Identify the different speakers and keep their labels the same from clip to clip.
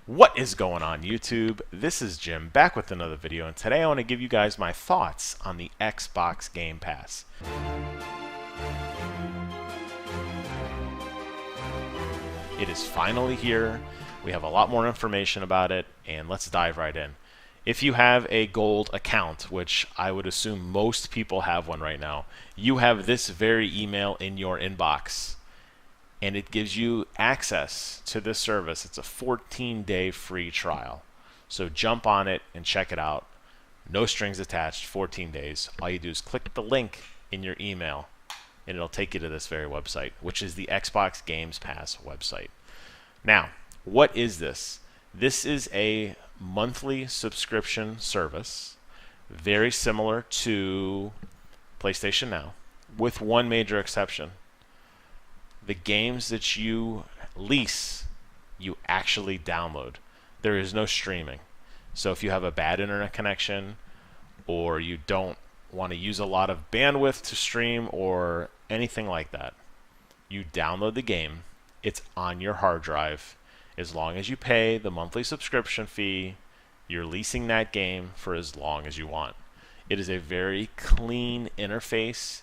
Speaker 1: What is going on, YouTube? This is Jim back with another video, and today I want to give you guys my thoughts on the Xbox Game Pass. It is finally here. We have a lot more information about it, and let's dive right in. If you have a gold account, which I would assume most people have one right now, you have this very email in your inbox. And it gives you access to this service. It's a 14-day free trial. So jump on it and check it out. No strings attached, 14 days. All you do is click the link in your email, and it'll take you to this very website, which is the Xbox Games Pass website. Now, what is this? This is a monthly subscription service, very similar to PlayStation Now, with one major exception. The games that you lease, you actually download. There is no streaming. So if you have a bad internet connection, or you don't want to use a lot of bandwidth to stream or anything like that, you download the game. It's on your hard drive. As long as you pay the monthly subscription fee, you're leasing that game for as long as you want. It is a very clean interface.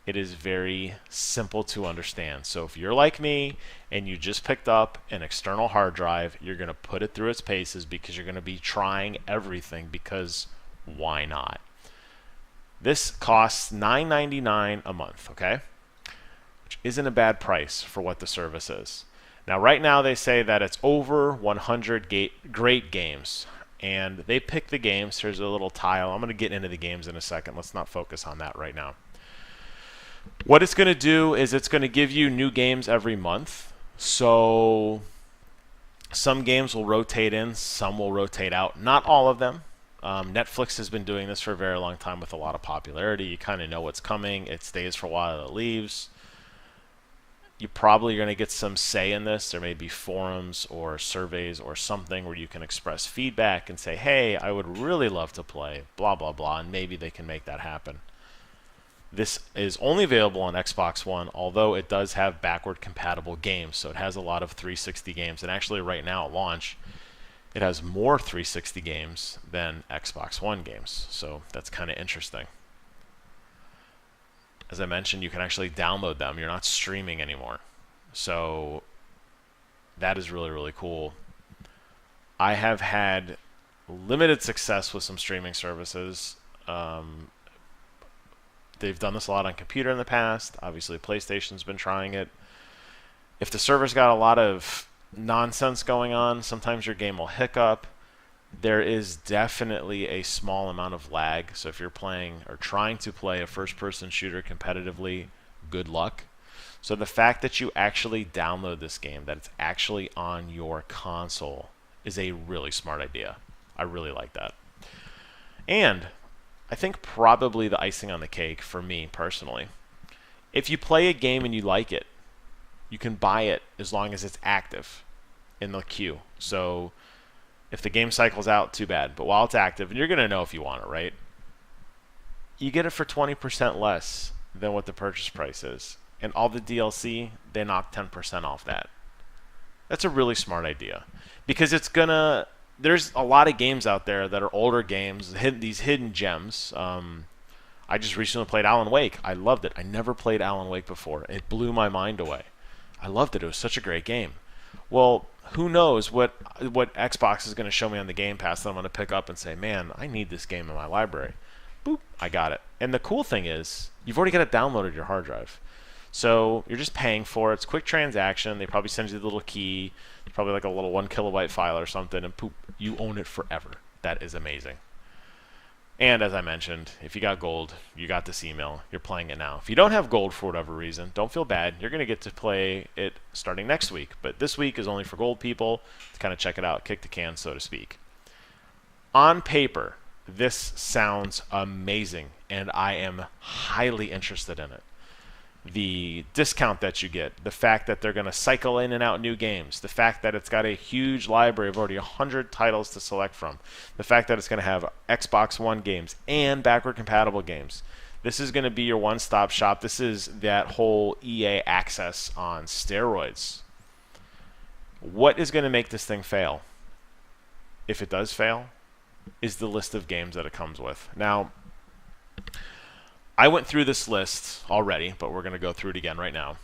Speaker 1: It is very simple to understand. So if you're like me and you just picked up an external hard drive, you're going to put it through its paces because you're going to be trying everything, because why not? This costs $9.99 a month, okay? Which isn't a bad price for what the service is. Now, right now they say that it's over 100 great games, and they pick the games. Here's a little tile. I'm going to get into the games in a second. Let's not focus on that right now. What it's going to do is it's going to give you new games every month. So some games will rotate in, some will rotate out. Not all of them. Netflix has been doing this for a very long time with a lot of popularity. You kind of know what's coming. It stays for a while, it leaves. You're probably going to get some say in this. There may be forums or surveys or something where you can express feedback and say, hey, I would really love to play, blah, blah, blah, and maybe they can make that happen. This is only available on Xbox One, although it does have backward compatible games, so it has a lot of 360 games. And actually right now at launch, it has more 360 games than Xbox One games, so that's kind of interesting. As I mentioned, you can actually download them. You're not streaming anymore. So that is really, really cool. I have had limited success with some streaming services. They've done this a lot on computer in the past. Obviously, PlayStation's been trying it. If the server's got a lot of nonsense going on, sometimes your game will hiccup. There is definitely a small amount of lag. So if you're playing or trying to play a first-person shooter competitively, good luck. So the fact that you actually download this game, that it's actually on your console, is a really smart idea. I really like that. And I think probably the icing on the cake for me personally, if you play a game and you like it, you can buy it as long as it's active in the queue. So if the game cycles out, too bad. But while it's active, and you're going to know if you want it, right? You get it for 20% less than what the purchase price is. And all the DLC, they knock 10% off that. That's a really smart idea. Because it's going to... There's a lot of games out there that are older games, these hidden gems. I just recently played Alan Wake. I loved it. I never played Alan Wake before. It blew my mind away. I loved it. It was such a great game. Well, who knows what Xbox is going to show me on the Game Pass that I'm going to pick up and say, man, I need this game in my library. Boop, I got it. And the cool thing is, you've already got it downloaded to your hard drive. So you're just paying for it. It's a quick transaction. They probably send you the little key. It's probably like a little 1 kilobyte file or something, and poop, you own it forever. That is amazing. And as I mentioned, if you got gold, you got this email. You're playing it now. If you don't have gold for whatever reason, don't feel bad. You're going to get to play it starting next week. But this week is only for gold people to kind of check it out, kick the can, so to speak. On paper, this sounds amazing, and I am highly interested in it. The discount that you get, the fact that they're going to cycle in and out new games, the fact that it's got a huge library of already 100 titles to select from, the fact that it's going to have Xbox One games and backward compatible games. This is going to be your one-stop shop. This is that whole EA access on steroids. What is going to make this thing fail? if it does fail, is the list of games that it comes with. Now, I went through this list already, but we're going to go through it again right now.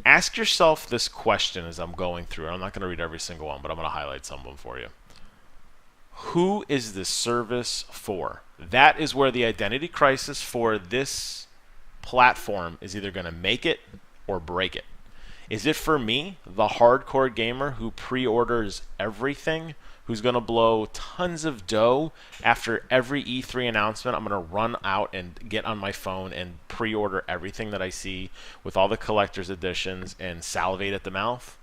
Speaker 1: Ask yourself this question as I'm going through. I'm not going to read every single one, but I'm going to highlight some of them for you. Who is this service for? That is where the identity crisis for this platform is either going to make it or break it. Is it for me, the hardcore gamer who pre-orders everything, who's going to blow tons of dough after every E3 announcement? I'm going to run out and get on my phone and pre-order everything that I see with all the collector's editions and salivate at the mouth?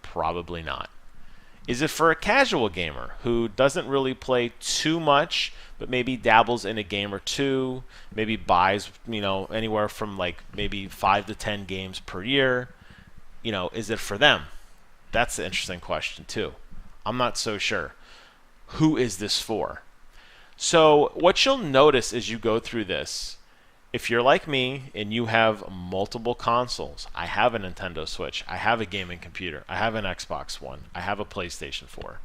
Speaker 1: Probably not. Is it for a casual gamer who doesn't really play too much, but maybe dabbles in a game or two, maybe buys, anywhere from like maybe 5 to 10 games per year? Is it for them? That's the interesting question too. I'm not so sure. Who is this for? So what you'll notice as you go through this, if you're like me and you have multiple consoles, I have a Nintendo Switch, I have a gaming computer, I have an Xbox One, I have a PlayStation 4.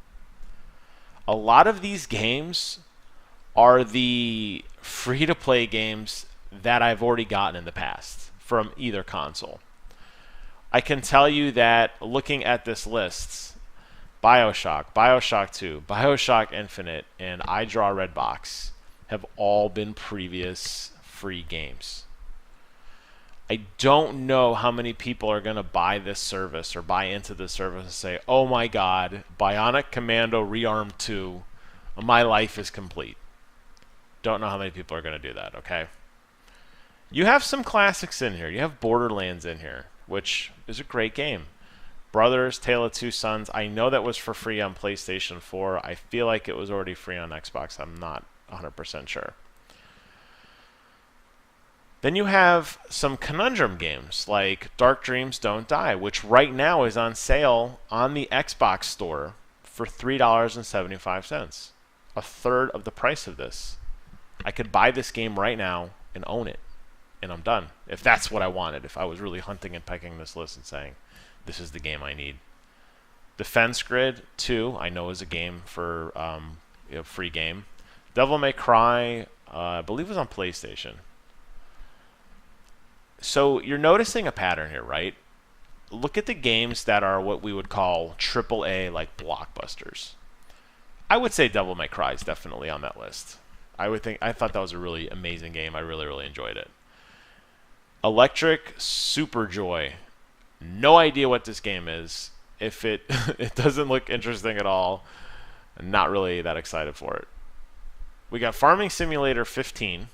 Speaker 1: A lot of these games are the free-to-play games that I've already gotten in the past from either console. I can tell you that looking at this list, BioShock, BioShock 2, BioShock Infinite, and I Draw Redbox have all been previous free games. I don't know how many people are going to buy this service or buy into this service and say, oh my god, Bionic Commando Rearmed 2, my life is complete. Don't know how many people are going to do that, okay? You have some classics in here. You have Borderlands in here, which is a great game. Brothers, Tale of Two Sons, I know that was for free on PlayStation 4. I feel like it was already free on Xbox. I'm not 100% sure. Then you have some conundrum games like Dark Dreams Don't Die, which right now is on sale on the Xbox store for $3.75. A third of the price of this. I could buy this game right now and own it, and I'm done. If that's what I wanted, if I was really hunting and pecking this list and saying, this is the game I need. Defense Grid 2, I know is a game for free game. Devil May Cry, I believe it was on PlayStation. So you're noticing a pattern here, right? Look at the games that are what we would call AAA, like blockbusters. I would say Devil May Cry is definitely on that list. I thought that was a really amazing game. I really, really enjoyed it. Electric Superjoy. No idea what this game is. If it doesn't look interesting at all, I'm not really that excited for it. We got Farming Simulator 15,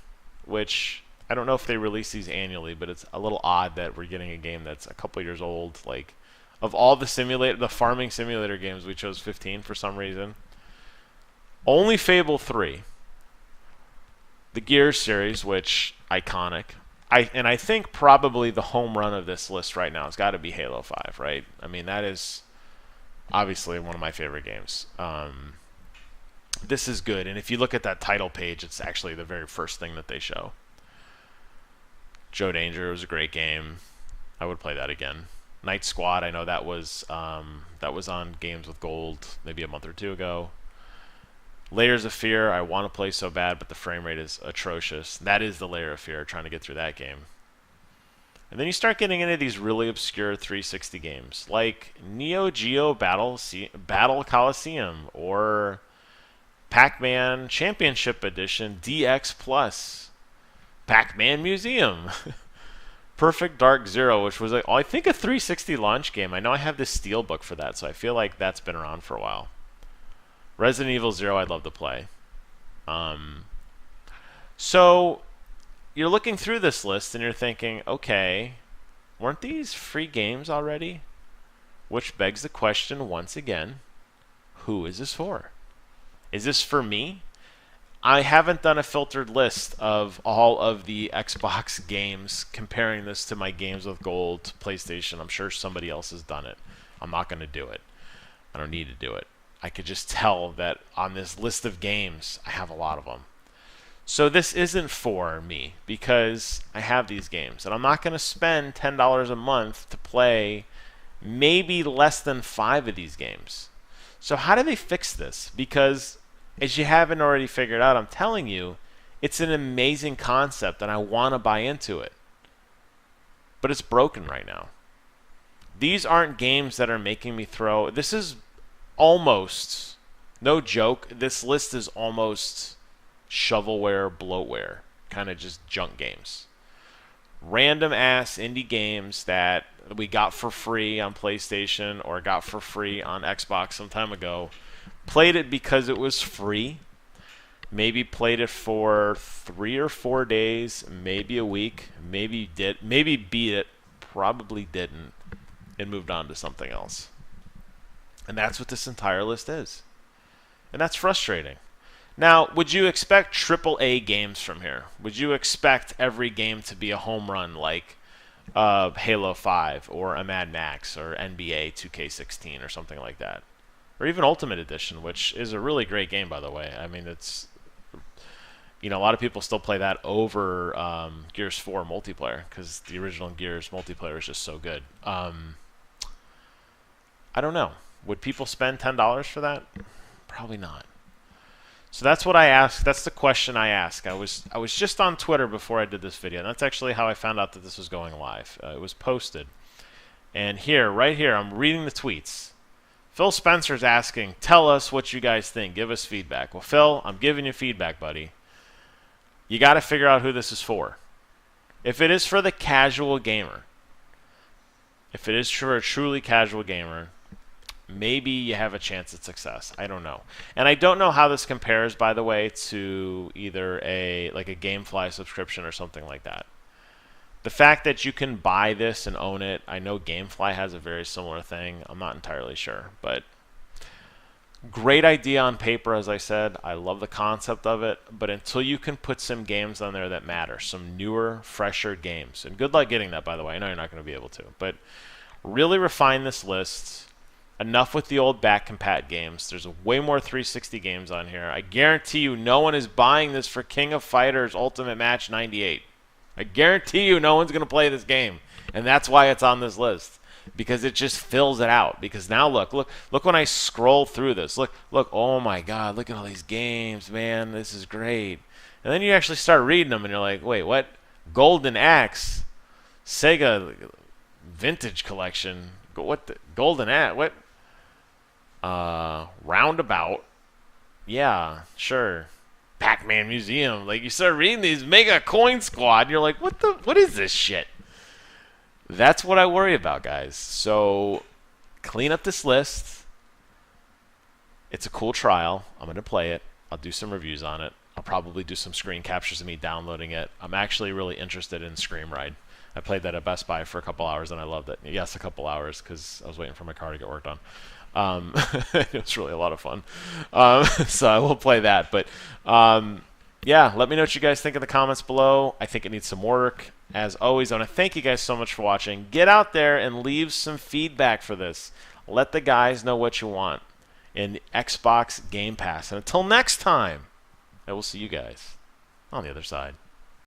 Speaker 1: which I don't know if they release these annually, but it's a little odd that we're getting a game that's a couple years old. Like, of all the Farming Simulator games, we chose 15 for some reason. Only Fable 3. The Gears series, which iconic. I think probably the home run of this list right now has got to be Halo 5, right? I mean, that is obviously one of my favorite games. This is good, and if you look at that title page, it's actually the very first thing that they show. Joe Danger was a great game. I would play that again. Night Squad, I know that was on Games with Gold maybe a month or two ago. Layers of Fear, I want to play so bad, but the frame rate is atrocious. That is the Layer of Fear, trying to get through that game. And then you start getting into these really obscure 360 games, like Neo Geo Battle Coliseum, or Pac-Man Championship Edition DX Plus, Pac-Man Museum, Perfect Dark Zero, which was, I think, a 360 launch game. I know I have this steelbook for that, so I feel like that's been around for a while. Resident Evil 0, I'd love to play. So you're looking through this list and you're thinking, okay, weren't these free games already? Which begs the question once again, who is this for? Is this for me? I haven't done a filtered list of all of the Xbox games, comparing this to my Games with Gold PlayStation. I'm sure somebody else has done it. I'm not going to do it. I don't need to do it. I could just tell that on this list of games, I have a lot of them. So this isn't for me because I have these games. And I'm not going to spend $10 a month to play maybe less than 5 of these games. So how do they fix this? Because as you haven't already figured out, I'm telling you, it's an amazing concept and I want to buy into it. But it's broken right now. These aren't games that are making me throw. This is almost, no joke, this list is almost shovelware, bloatware, kind of just junk games. Random ass indie games that we got for free on PlayStation or got for free on Xbox some time ago. Played it because it was free. Maybe played it for 3 or 4 days, maybe a week, maybe beat it, probably didn't, and moved on to something else. And that's what this entire list is. And that's frustrating. Now, would you expect AAA games from here? Would you expect every game to be a home run like Halo 5 or a Mad Max or NBA 2K16 or something like that? Or even Ultimate Edition, which is a really great game, by the way. I mean, it's, you know, a lot of people still play that over Gears 4 multiplayer because the original Gears multiplayer is just so good. I don't know. Would people spend $10 for that? Probably not. So that's what I asked. That's the question I asked. I was just on Twitter before I did this video, and that's actually how I found out that this was going live. It was posted. And here, right here, I'm reading the tweets. Phil Spencer's asking, tell us what you guys think. Give us feedback. Well, Phil, I'm giving you feedback, buddy. You got to figure out who this is for. If it is for the casual gamer, if it is for a truly casual gamer, maybe you have a chance at success. I don't know. And I don't know how this compares, by the way, to either a GameFly subscription or something like that. The fact that you can buy this and own it, I know GameFly has a very similar thing. I'm not entirely sure, but great idea on paper, as I said. I love the concept of it, but until you can put some games on there that matter, some newer, fresher games, and good luck getting that, by the way. I know you're not going to be able to, but really refine this list. Enough with the old back compat games. There's way more 360 games on here. I guarantee you no one is buying this for King of Fighters Ultimate Match 98. I guarantee you no one's going to play this game. And that's why it's on this list. Because it just fills it out. Because now look when I scroll through this. Look, oh my God, look at all these games, man. This is great. And then you actually start reading them and you're like, wait, what? Golden Axe, Sega Vintage Collection, what the Golden Axe, what? Roundabout, yeah, sure. Pac-Man Museum. Like, you start reading these Mega Coin Squad, and you're like, what is this shit? That's what I worry about, guys. So clean up this list. It's a cool trial. I'm going to play it. I'll do some reviews on it. I'll probably do some screen captures of me downloading it. I'm actually really interested in Scream Ride. I played that at Best Buy for a couple hours, and I loved it. Yes, a couple hours, because I was waiting for my car to get worked on. It was really a lot of fun. So I will play that. But yeah, let me know what you guys think in the comments below. I think it needs some work. As always, I want to thank you guys so much for watching. Get out there and leave some feedback for this. Let the guys know what you want in Xbox Game Pass. And until next time, I will see you guys on the other side.